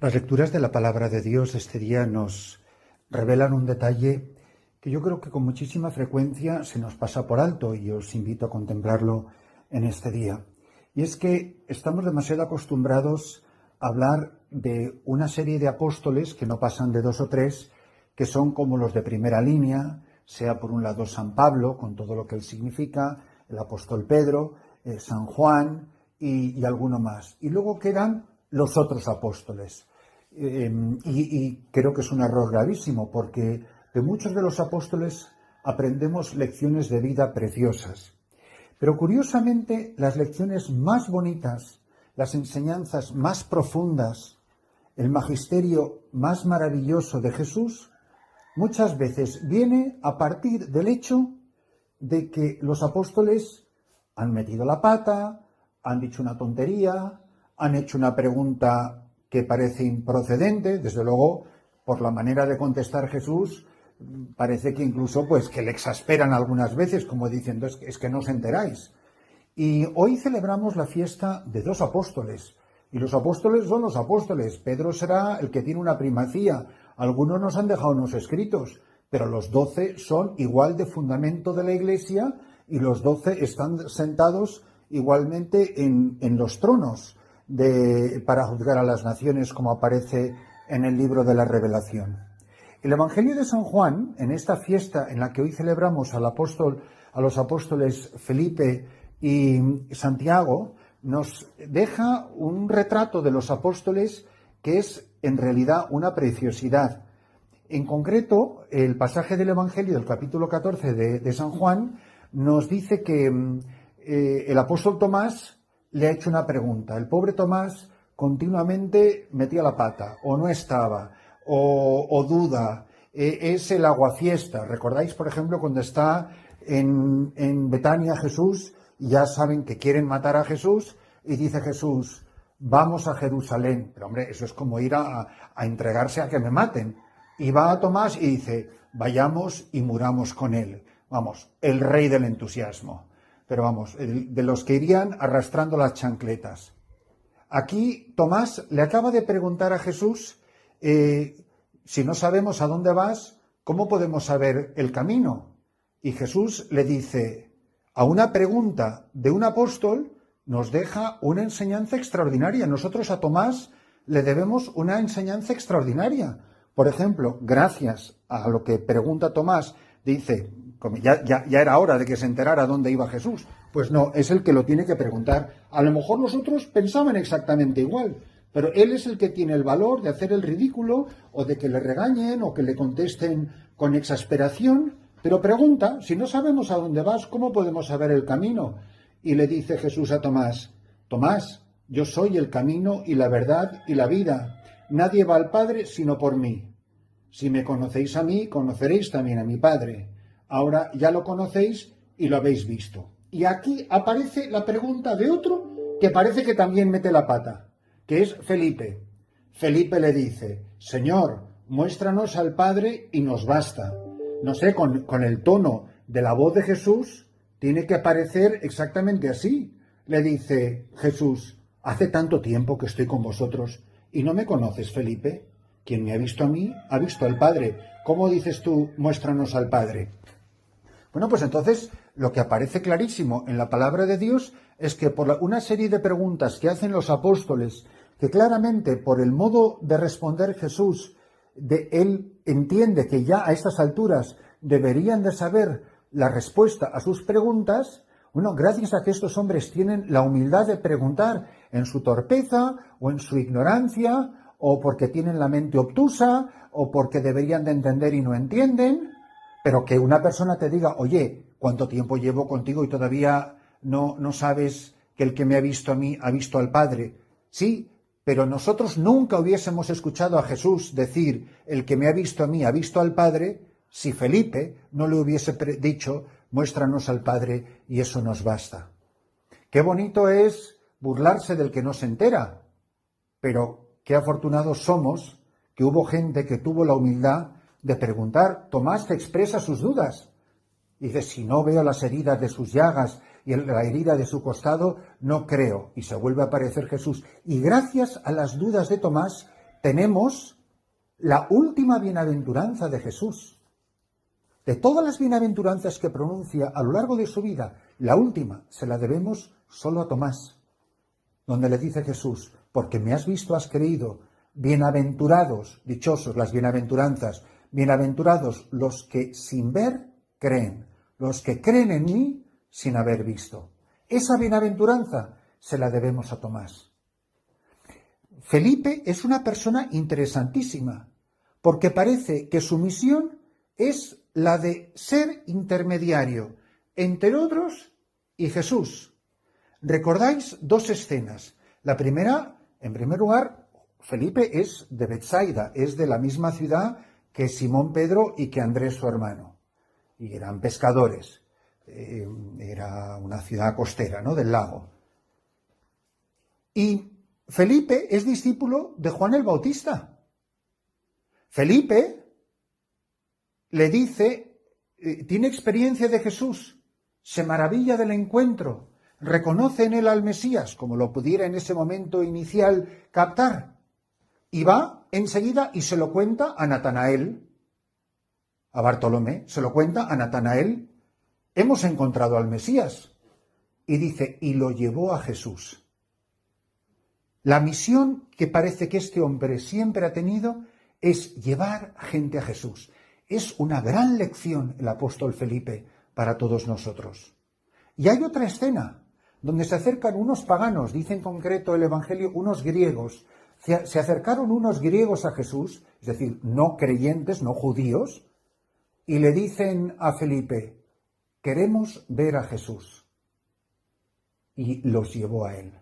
Las lecturas de la palabra de Dios este día nos revelan un detalle que yo creo que con muchísima frecuencia se nos pasa por alto y os invito a contemplarlo en este día. Y es que estamos demasiado acostumbrados a hablar de una serie de apóstoles que no pasan de 2 o 3, que son como los de primera línea, sea por un lado San Pablo, con todo lo que él significa, el apóstol Pedro, San Juan y alguno más. Y luego quedan los otros apóstoles. Y creo que es un error gravísimo, porque de muchos de los apóstoles aprendemos lecciones de vida preciosas. Pero curiosamente, las lecciones más bonitas, las enseñanzas más profundas, el magisterio más maravilloso de Jesús, muchas veces viene a partir del hecho de que los apóstoles han metido la pata, han dicho una tontería, han hecho una pregunta que parece improcedente, desde luego, por la manera de contestar Jesús, parece que incluso pues que le exasperan algunas veces, como diciendo, es que no os enteráis. Y hoy celebramos la fiesta de 2 apóstoles, y los apóstoles son los apóstoles. Pedro será el que tiene una primacía, algunos nos han dejado unos escritos, pero los 12 son igual de fundamento de la Iglesia, y los 12 están sentados igualmente en los tronos para juzgar a las naciones, como aparece en el libro de la Revelación. El Evangelio de San Juan, en esta fiesta en la que hoy celebramos a los apóstoles Felipe y Santiago, nos deja un retrato de los apóstoles que es en realidad una preciosidad. En concreto, el pasaje del Evangelio del capítulo 14 de San Juan nos dice que el apóstol Tomás le ha hecho una pregunta. El pobre Tomás continuamente metía la pata, o no estaba, o duda. Es el aguafiesta. ¿Recordáis, por ejemplo, cuando está en Betania Jesús, y ya saben que quieren matar a Jesús, y dice Jesús, vamos a Jerusalén? Pero hombre, eso es como ir a entregarse a que me maten. Y va a Tomás y dice, vayamos y muramos con él. Vamos, el rey del entusiasmo. Pero vamos, de los que irían arrastrando las chancletas. Aquí Tomás le acaba de preguntar a Jesús, si no sabemos a dónde vas, ¿cómo podemos saber el camino? Y Jesús le dice, a una pregunta de un apóstol nos deja una enseñanza extraordinaria. Nosotros a Tomás le debemos una enseñanza extraordinaria. Por ejemplo, gracias a lo que pregunta Tomás, dice, como ya era hora de que se enterara dónde iba Jesús. Pues no, es el que lo tiene que preguntar. A lo mejor los otros pensaban exactamente igual, pero él es el que tiene el valor de hacer el ridículo, o de que le regañen, o que le contesten con exasperación. Pero pregunta, si no sabemos a dónde vas, ¿cómo podemos saber el camino? Y le dice Jesús a Tomás, Tomás, yo soy el camino y la verdad y la vida. Nadie va al Padre sino por mí. Si me conocéis a mí, conoceréis también a mi Padre. Ahora ya lo conocéis y lo habéis visto. Y aquí aparece la pregunta de otro que parece que también mete la pata, que es Felipe. Felipe le dice, Señor, muéstranos al Padre y nos basta. No sé, con el tono de la voz de Jesús, tiene que parecer exactamente así. Le dice Jesús, hace tanto tiempo que estoy con vosotros y no me conoces, Felipe. Quien me ha visto a mí, ha visto al Padre. ¿Cómo dices tú, muéstranos al Padre? Bueno, pues entonces lo que aparece clarísimo en la palabra de Dios es que por una serie de preguntas que hacen los apóstoles, que claramente por el modo de responder Jesús, él entiende que ya a estas alturas deberían de saber la respuesta a sus preguntas. Bueno, gracias a que estos hombres tienen la humildad de preguntar en su torpeza o en su ignorancia, o porque tienen la mente obtusa, o porque deberían de entender y no entienden, pero que una persona te diga, oye, ¿cuánto tiempo llevo contigo y todavía no sabes que el que me ha visto a mí ha visto al Padre? Sí, pero nosotros nunca hubiésemos escuchado a Jesús decir, el que me ha visto a mí ha visto al Padre, si Felipe no le hubiese dicho, muéstranos al Padre y eso nos basta. Qué bonito es burlarse del que no se entera, pero qué afortunados somos que hubo gente que tuvo la humildad de preguntar. Tomás te expresa sus dudas. Dice, si no veo las heridas de sus llagas y la herida de su costado, no creo. Y se vuelve a aparecer Jesús. Y gracias a las dudas de Tomás, tenemos la última bienaventuranza de Jesús. De todas las bienaventuranzas que pronuncia a lo largo de su vida, la última se la debemos solo a Tomás, donde le dice Jesús, porque me has visto, has creído, bienaventurados, dichosos las bienaventuranzas, bienaventurados los que sin ver creen, los que creen en mí sin haber visto. Esa bienaventuranza se la debemos a Tomás. Felipe es una persona interesantísima, porque parece que su misión es la de ser intermediario entre otros y Jesús. ¿Recordáis dos escenas? La primera, en primer lugar, Felipe es de Betsaida, es de la misma ciudad que Simón Pedro y que Andrés su hermano. Y eran pescadores. Era una ciudad costera, ¿no?, del lago. Y Felipe es discípulo de Juan el Bautista. Felipe le dice, tiene experiencia de Jesús, se maravilla del encuentro, reconoce en él al Mesías, como lo pudiera en ese momento inicial captar, y va enseguida y se lo cuenta a Natanael, a Bartolomé, se lo cuenta a Natanael, hemos encontrado al Mesías, y dice, y lo llevó a Jesús. La misión que parece que este hombre siempre ha tenido es llevar gente a Jesús. Es una gran lección el apóstol Felipe para todos nosotros. Y hay otra escena donde se acercan unos paganos, dice en concreto el Evangelio, unos griegos. Se acercaron unos griegos a Jesús, es decir, no creyentes, no judíos, y le dicen a Felipe, queremos ver a Jesús. Y los llevó a él.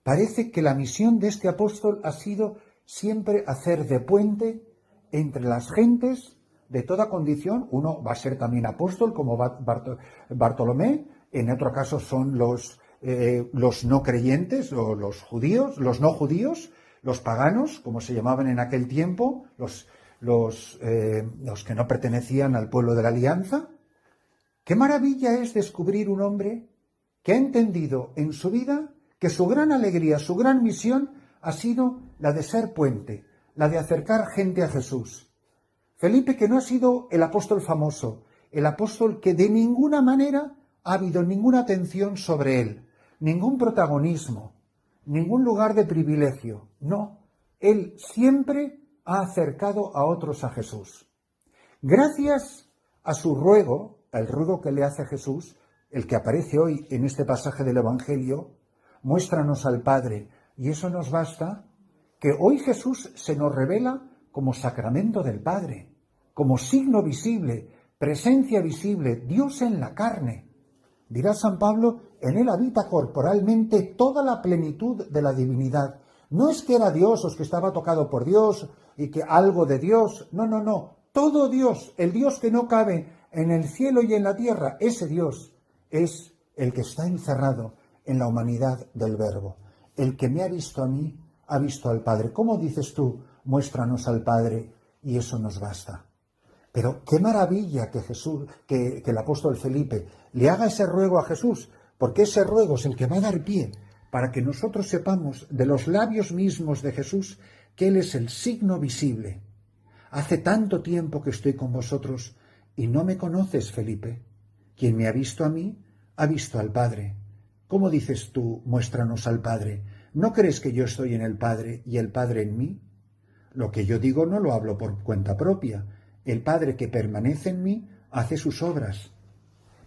Parece que la misión de este apóstol ha sido siempre hacer de puente entre las gentes de toda condición. Uno va a ser también apóstol, como Bartolomé, en otro caso son los no creyentes, o los judíos, los no judíos, los paganos, como se llamaban en aquel tiempo, los que no pertenecían al pueblo de la alianza. Qué maravilla es descubrir un hombre que ha entendido en su vida que su gran alegría, su gran misión ha sido la de ser puente, la de acercar gente a Jesús. Felipe, que no ha sido el apóstol famoso, el apóstol que de ninguna manera ha habido ninguna atención sobre él, ningún protagonismo, ningún lugar de privilegio. No, él siempre ha acercado a otros a Jesús. Gracias a su ruego, el ruego que le hace Jesús, el que aparece hoy en este pasaje del Evangelio, muéstranos al Padre, y eso nos basta, que hoy Jesús se nos revela como sacramento del Padre, como signo visible, presencia visible, Dios en la carne. Dirá San Pablo, en él habita corporalmente toda la plenitud de la divinidad. No es que era Dios o es que estaba tocado por Dios y que algo de Dios, no, todo Dios, el Dios que no cabe en el cielo y en la tierra, ese Dios es el que está encerrado en la humanidad del Verbo. El que me ha visto a mí, ha visto al Padre. ¿Cómo dices tú? Muéstranos al Padre, y eso nos basta. Pero qué maravilla que Jesús, que el apóstol Felipe le haga ese ruego a Jesús, porque ese ruego es el que va a dar pie para que nosotros sepamos de los labios mismos de Jesús que Él es el signo visible. Hace tanto tiempo que estoy con vosotros y no me conoces, Felipe. Quien me ha visto a mí, ha visto al Padre. ¿Cómo dices tú, muéstranos al Padre? ¿No crees que yo estoy en el Padre y el Padre en mí? Lo que yo digo no lo hablo por cuenta propia. El Padre que permanece en mí hace sus obras.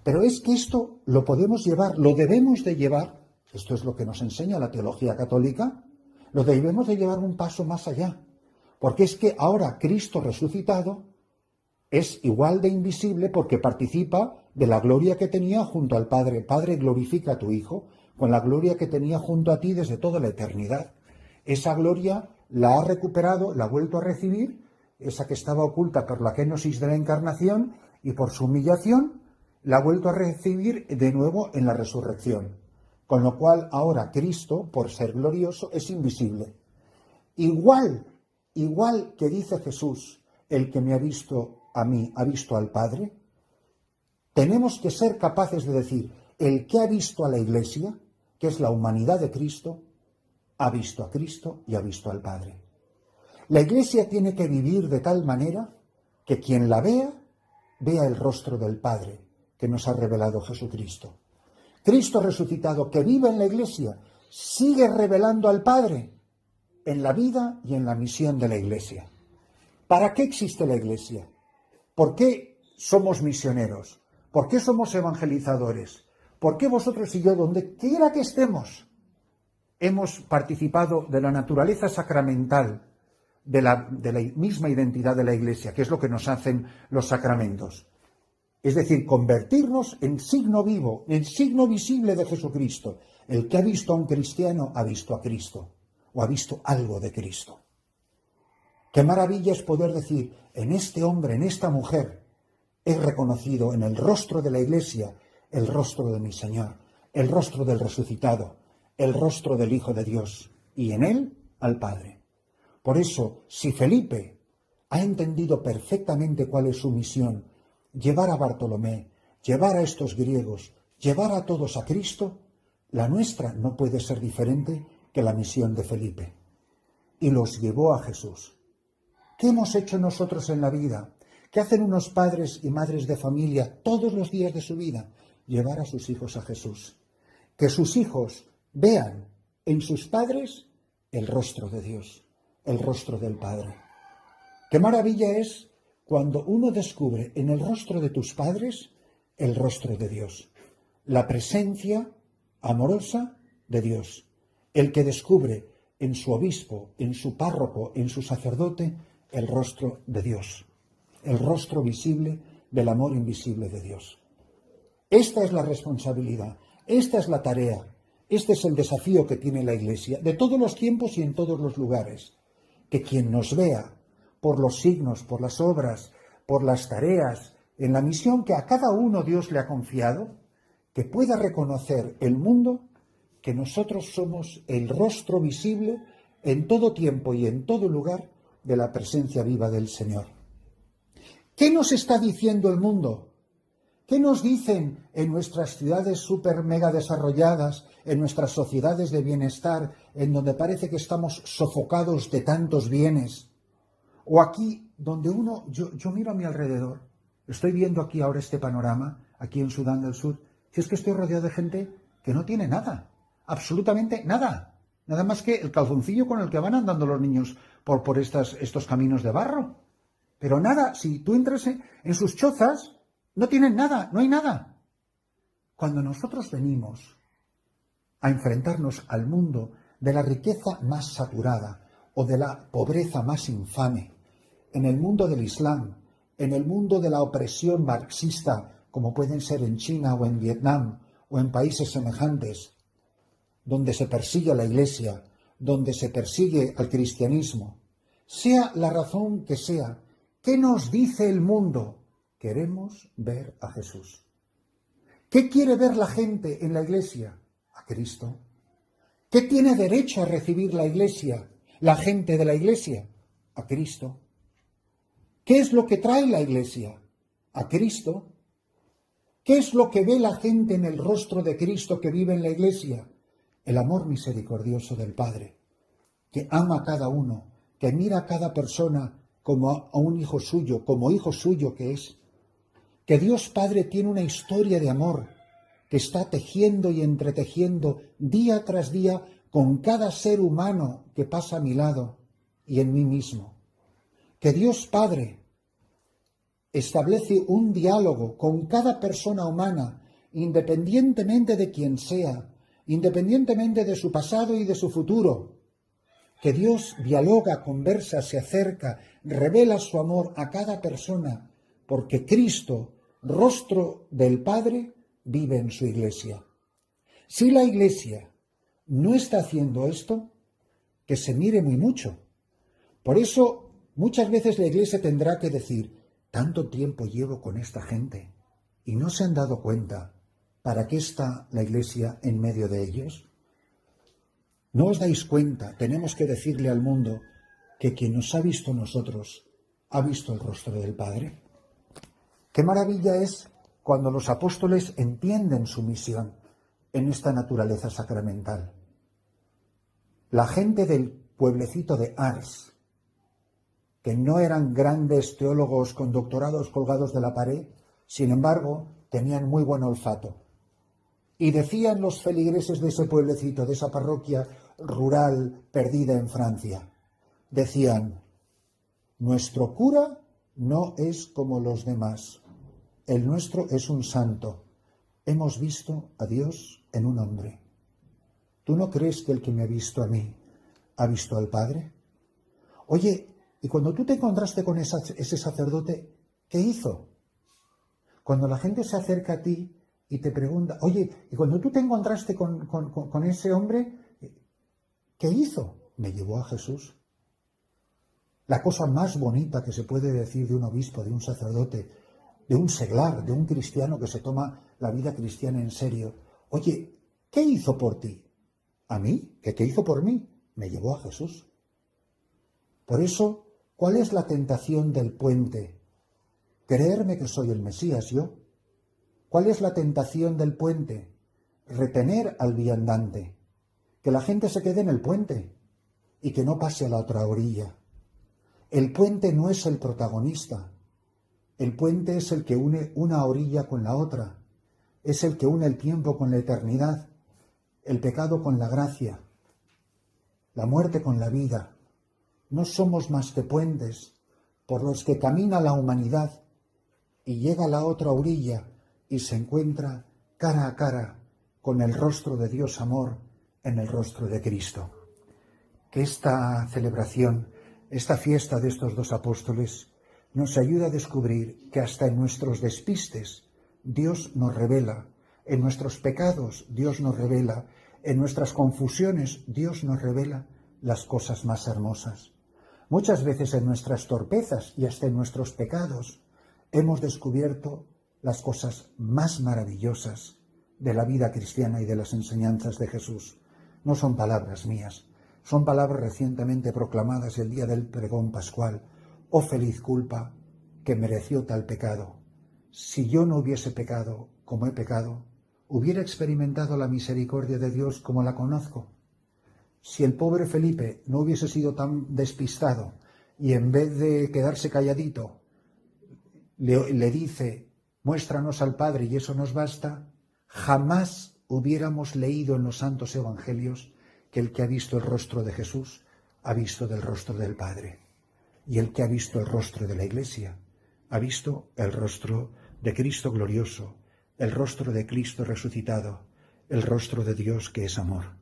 Pero es que esto lo podemos llevar, lo debemos de llevar, esto es lo que nos enseña la teología católica, lo debemos de llevar un paso más allá. Porque es que ahora Cristo resucitado es igual de invisible porque participa de la gloria que tenía junto al Padre. Padre, glorifica a tu Hijo con la gloria que tenía junto a ti desde toda la eternidad. Esa gloria la ha recuperado, la ha vuelto a recibir, esa que estaba oculta por la kenosis de la encarnación y por su humillación, la ha vuelto a recibir de nuevo en la resurrección. Con lo cual ahora Cristo, por ser glorioso, es invisible. Igual que dice Jesús, el que me ha visto a mí, ha visto al Padre, tenemos que ser capaces de decir, el que ha visto a la Iglesia, que es la humanidad de Cristo, ha visto a Cristo y ha visto al Padre. La Iglesia tiene que vivir de tal manera que quien la vea, vea el rostro del Padre que nos ha revelado Jesucristo. Cristo resucitado que vive en la Iglesia sigue revelando al Padre en la vida y en la misión de la Iglesia. ¿Para qué existe la Iglesia? ¿Por qué somos misioneros? ¿Por qué somos evangelizadores? ¿Por qué vosotros y yo, donde quiera que estemos, hemos participado de la naturaleza sacramental de la misma identidad de la Iglesia, que es lo que nos hacen los sacramentos? Es decir, convertirnos en signo vivo, en signo visible de Jesucristo. El que ha visto a un cristiano ha visto a Cristo, o ha visto algo de Cristo. Qué maravilla es poder decir, en este hombre, en esta mujer, he reconocido en el rostro de la Iglesia el rostro de mi Señor, el rostro del resucitado, el rostro del Hijo de Dios, y en él al Padre. Por eso, si Felipe ha entendido perfectamente cuál es su misión, llevar a Bartolomé, llevar a estos griegos, llevar a todos a Cristo, la nuestra no puede ser diferente que la misión de Felipe. Y los llevó a Jesús. ¿Qué hemos hecho nosotros en la vida? ¿Qué hacen unos padres y madres de familia todos los días de su vida? Llevar a sus hijos a Jesús. Que sus hijos vean en sus padres el rostro de Dios, el rostro del Padre. Qué maravilla es cuando uno descubre en el rostro de tus padres el rostro de Dios, la presencia amorosa de Dios, el que descubre en su obispo, en su párroco, en su sacerdote, el rostro de Dios, el rostro visible del amor invisible de Dios. Esta es la responsabilidad, esta es la tarea, este es el desafío que tiene la Iglesia de todos los tiempos y en todos los lugares, que quien nos vea por los signos, por las obras, por las tareas, en la misión que a cada uno Dios le ha confiado, que pueda reconocer el mundo que nosotros somos el rostro visible en todo tiempo y en todo lugar de la presencia viva del Señor. ¿Qué nos está diciendo el mundo? ¿Qué nos dicen en nuestras ciudades súper mega desarrolladas, en nuestras sociedades de bienestar, en donde parece que estamos sofocados de tantos bienes? O aquí, donde yo miro a mi alrededor, estoy viendo aquí ahora este panorama, aquí en Sudán del Sur, si es que estoy rodeado de gente que no tiene nada, absolutamente nada. Nada más que el calzoncillo con el que van andando los niños por estos caminos de barro. Pero nada, si tú entras en sus chozas, no tienen nada, no hay nada. Cuando nosotros venimos a enfrentarnos al mundo de la riqueza más saturada o de la pobreza más infame, en el mundo del Islam, en el mundo de la opresión marxista, como pueden ser en China o en Vietnam o en países semejantes, donde se persigue a la Iglesia, donde se persigue al cristianismo, sea la razón que sea, ¿qué nos dice el mundo? Queremos ver a Jesús. ¿Qué quiere ver la gente en la Iglesia? A Cristo. ¿Qué tiene derecho a recibir la Iglesia, la gente de la Iglesia? A Cristo. ¿Qué es lo que trae la Iglesia? A Cristo. ¿Qué es lo que ve la gente en el rostro de Cristo que vive en la Iglesia? El amor misericordioso del Padre, que ama a cada uno, que mira a cada persona como a un hijo suyo, como hijo suyo que es. Que Dios Padre tiene una historia de amor que está tejiendo y entretejiendo día tras día con cada ser humano que pasa a mi lado y en mí mismo. Que Dios Padre establece un diálogo con cada persona humana, independientemente de quien sea, independientemente de su pasado y de su futuro. Que Dios dialoga, conversa, se acerca, revela su amor a cada persona, porque Cristo, rostro del Padre, vive en su Iglesia. Si la Iglesia no está haciendo esto, que se mire muy mucho. Por eso, muchas veces la Iglesia tendrá que decir, tanto tiempo llevo con esta gente y no se han dado cuenta para qué está la Iglesia en medio de ellos. ¿No os dais cuenta? Tenemos que decirle al mundo que quien nos ha visto nosotros ha visto el rostro del Padre. Qué maravilla es cuando los apóstoles entienden su misión en esta naturaleza sacramental. La gente del pueblecito de Ars, que no eran grandes teólogos con doctorados colgados de la pared, sin embargo, tenían muy buen olfato. Y decían los feligreses de ese pueblecito, de esa parroquia rural perdida en Francia, decían: nuestro cura no es como los demás, el nuestro es un santo. Hemos visto a Dios en un hombre. ¿Tú no crees que el que me ha visto a mí ha visto al Padre? Oye, y cuando tú te encontraste con ese sacerdote, ¿qué hizo? Cuando la gente se acerca a ti y te pregunta, oye, y cuando tú te encontraste con ese hombre, ¿qué hizo? Me llevó a Jesús. La cosa más bonita que se puede decir de un obispo, de un sacerdote, de un seglar, de un cristiano que se toma la vida cristiana en serio. Oye, ¿qué hizo por ti? ¿A mí? ¿Qué hizo por mí? Me llevó a Jesús. Por eso, ¿cuál es la tentación del puente? Creerme que soy el Mesías yo. ¿Cuál es la tentación del puente? Retener al viandante. Que la gente se quede en el puente y que no pase a la otra orilla. El puente no es el protagonista. El puente es el que une una orilla con la otra. Es el que une el tiempo con la eternidad, el pecado con la gracia, la muerte con la vida. No somos más que puentes por los que camina la humanidad y llega a la otra orilla y se encuentra cara a cara con el rostro de Dios amor en el rostro de Cristo. Que esta celebración, esta fiesta de estos dos apóstoles, nos ayuda a descubrir que hasta en nuestros despistes Dios nos revela, en nuestros pecados Dios nos revela, en nuestras confusiones Dios nos revela las cosas más hermosas. Muchas veces en nuestras torpezas y hasta en nuestros pecados hemos descubierto las cosas más maravillosas de la vida cristiana y de las enseñanzas de Jesús. No son palabras mías, son palabras recientemente proclamadas el día del pregón pascual. Oh feliz culpa que mereció tal pecado. Si yo no hubiese pecado como he pecado, hubiera experimentado la misericordia de Dios como la conozco. Si el pobre Felipe no hubiese sido tan despistado y en vez de quedarse calladito le dice, muéstranos al Padre y eso nos basta, jamás hubiéramos leído en los santos evangelios que el que ha visto el rostro de Jesús ha visto del rostro del Padre. Y el que ha visto el rostro de la Iglesia ha visto el rostro de Cristo glorioso, el rostro de Cristo resucitado, el rostro de Dios que es amor.